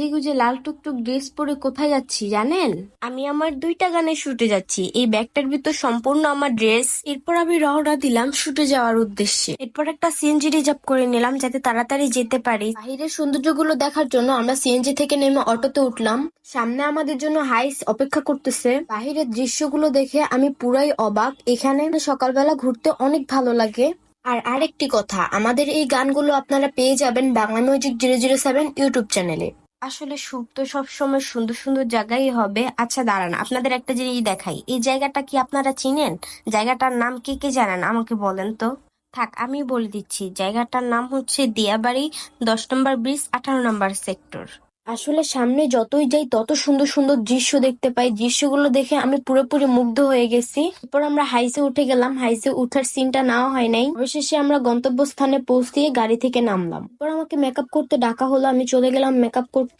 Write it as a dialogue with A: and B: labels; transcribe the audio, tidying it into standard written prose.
A: সেজে গুজে লাল টুকটুক ড্রেস পরে কোথায় যাচ্ছি জানেন? আমি আমার 2টা গানের শুটে যাচ্ছি। এই ব্যাগটার ভিতর সম্পূর্ণ আমার ড্রেস। এরপর আমি রওনা দিলাম শুটে যাওয়ার উদ্দেশ্যে। এরপর একটা সিএনজি রিজার্ভ করে নিলাম যাতে তাড়াতাড়ি যেতে পারি। বাহিরের সৌন্দর্যগুলো দেখার জন্য আমরা সিএনজি থেকে নেমে অটোতে উঠলাম। সামনে আমাদের জন্য হাইস অপেক্ষা করতেছে। বাহিরের দৃশ্যগুলো দেখে আমি পুরাই অবাক। এখানে সকালবেলা ঘুরতে অনেক ভালো লাগে। আর আরেকটি কথা, আমাদের এই গানগুলো আপনারা পেয়ে যাবেন বাংলা মিউজিক 007 ইউটিউব চ্যানেলে। আসলে শুট তো সবসময় সুন্দর সুন্দর জায়গায় হবে। আচ্ছা দাঁড়ান, আপনাদের একটা জিনিস দেখাই। এই জায়গাটা কি আপনারা চিনেন? জায়গাটার নাম কে কে জানেন আমাকে বলেন তো। থাক, আমি বলে দিচ্ছি, জায়গাটার নাম হচ্ছে দিয়াবাড়ি, 10 নম্বর ব্রিজ, 18 নম্বর সেক্টর। আসলে সামনে যতই যাই তত সুন্দর সুন্দর দৃশ্য দেখতে পাই। দৃশ্যগুলো দেখে আমি পুরোপুরি মুগ্ধ হয়ে গেছি। এরপর আমরা হাইসে উঠে গেলাম। হাইসে উঠার সিনটা নেওয়া হয় নাই। অবশেষে আমরা গন্তব্যস্থানে পৌঁছিয়ে গাড়ি থেকে নামলাম। এরপর আমাকে মেকআপ করতে ডাকা হলো। আমি চলে গেলাম মেকআপ করতে।